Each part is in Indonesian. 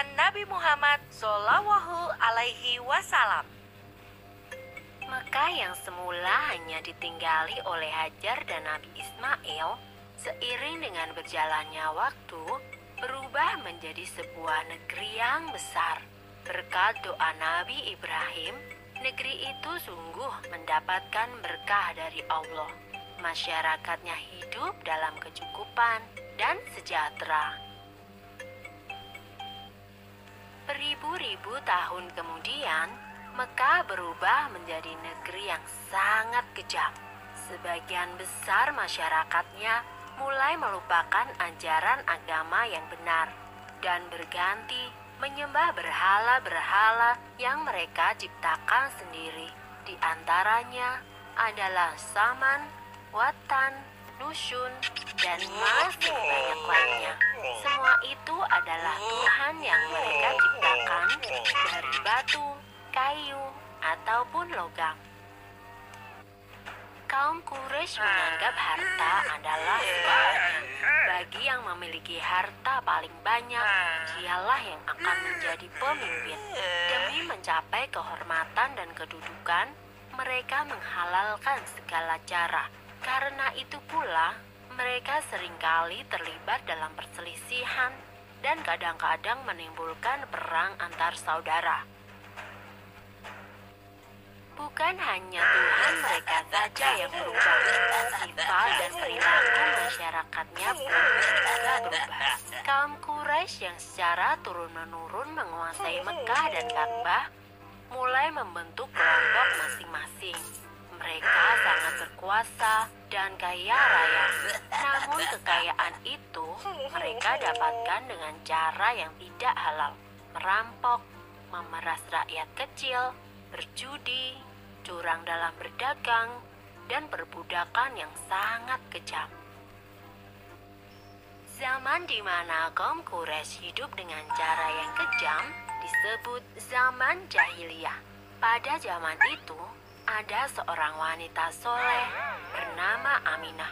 kelahiran Nabi Muhammad Shallallahu Alaihi Wasallam. Mekah yang semula hanya ditinggali oleh Hajar dan Nabi Ismail, seiring dengan berjalannya waktu, berubah menjadi sebuah negeri yang besar. Berkat doa Nabi Ibrahim, negeri itu sungguh mendapatkan berkah dari Allah. Masyarakatnya hidup dalam kecukupan dan sejahtera. Beribu-ribu tahun kemudian, Mekah berubah menjadi negeri yang sangat kejam. Sebagian besar masyarakatnya mulai melupakan ajaran agama yang benar dan berganti menyembah berhala-berhala yang mereka ciptakan sendiri. Di antaranya adalah Saman, Watan, Nusyun, dan masih banyak lainnya. Semua itu adalah Tuhan yang mereka ciptakan dari batu, kayu, ataupun logam. Kaum Quraisy menganggap harta adalah segalanya. Bagi yang memiliki harta paling banyak, dialah yang akan menjadi pemimpin. Demi mencapai kehormatan dan kedudukan, mereka menghalalkan segala cara. Karena itu pula, mereka seringkali terlibat dalam perselisihan dan kadang-kadang menimbulkan perang antar saudara. Bukan hanya Tuhan mereka saja yang berubah, sifat dan perilaku masyarakatnya pun juga berubah. Kaum Quraisy yang secara turun-menurun menguasai Mekah dan Ka'bah mulai membentuk kelompok masing-masing. Mereka sangat berkuasa dan kaya raya. Namun kekayaan itu mereka dapatkan dengan cara yang tidak halal. Merampok, memeras rakyat kecil, berjudi, curang dalam berdagang, dan perbudakan yang sangat kejam. Zaman di mana kaum Quraisy hidup dengan cara yang kejam disebut zaman jahiliyah. Pada zaman itu, ada seorang wanita soleh bernama Aminah.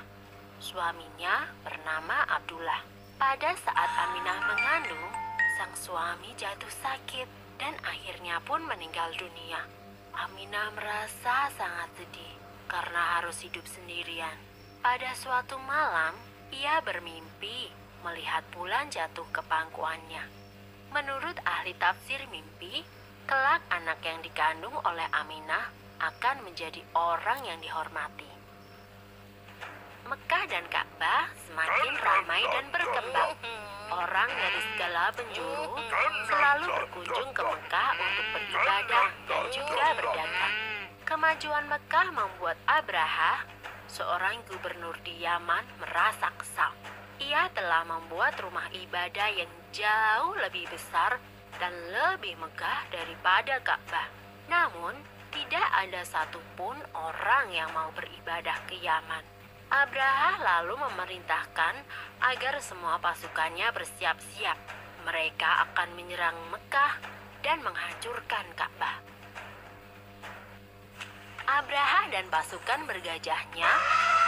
Suaminya bernama Abdullah. Pada saat Aminah mengandung, sang suami jatuh sakit dan akhirnya pun meninggal dunia. Aminah merasa sangat sedih karena harus hidup sendirian. Pada suatu malam, ia bermimpi melihat bulan jatuh ke pangkuannya. Menurut ahli tafsir mimpi, kelak anak yang dikandung oleh Aminah akan menjadi orang yang dihormati. Mekah dan Ka'bah semakin ramai dan berkembang. Orang dari segala penjuru selalu berkunjung ke Mekah untuk beribadah dan juga berdagang. Kemajuan Mekah membuat Abraha, seorang gubernur di Yaman, merasa kesal. Ia telah membuat rumah ibadah yang jauh lebih besar dan lebih megah daripada Ka'bah. Namun, tidak ada satupun orang yang mau beribadah ke Yaman. Abraha lalu memerintahkan agar semua pasukannya bersiap-siap. Mereka akan menyerang Mekah dan menghancurkan Ka'bah. Abraha dan pasukan bergajahnya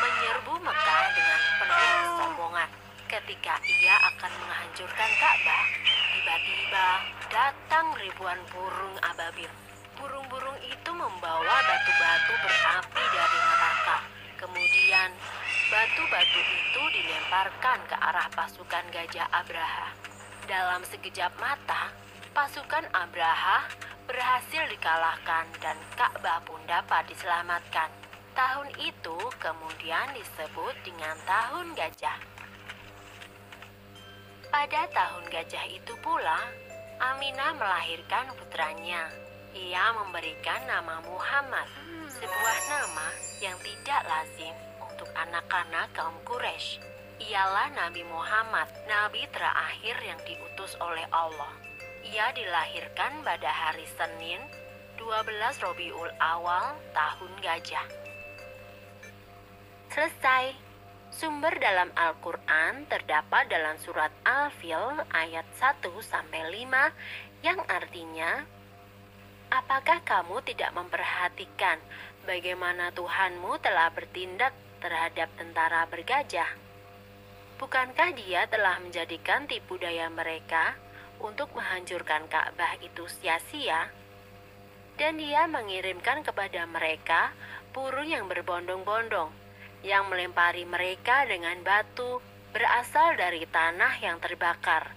menyerbu Mekah dengan penuh kesombongan. Ketika ia akan menghancurkan Ka'bah, tiba-tiba datang ribuan burung ababil. Burung-burung itu membawa batu-batu berapi dari neraka. Kemudian, batu-batu itu dilemparkan ke arah pasukan gajah Abraha. Dalam sekejap mata, pasukan Abraha berhasil dikalahkan dan Ka'bah pun dapat diselamatkan. Tahun itu kemudian disebut dengan Tahun Gajah. Pada Tahun Gajah itu pula, Aminah melahirkan putranya. Ia memberikan nama Muhammad, sebuah nama yang tidak lazim untuk anak-anak kaum Quraisy. Ialah Nabi Muhammad, nabi terakhir yang diutus oleh Allah. Ia dilahirkan pada hari Senin, 12 Rabiul Awal, Tahun Gajah. Selesai. Sumber dalam Al-Quran terdapat dalam surat Al-Fil ayat 1-5 yang artinya, apakah kamu tidak memperhatikan bagaimana Tuhanmu telah bertindak terhadap tentara bergajah? Bukankah Dia telah menjadikan tipu daya mereka untuk menghancurkan Ka'bah itu sia-sia, dan dia mengirimkan kepada mereka burung yang berbondong-bondong yang melempari mereka dengan batu berasal dari tanah yang terbakar.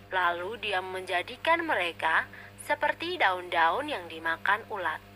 Lalu dia menjadikan mereka seperti daun-daun yang dimakan ulat.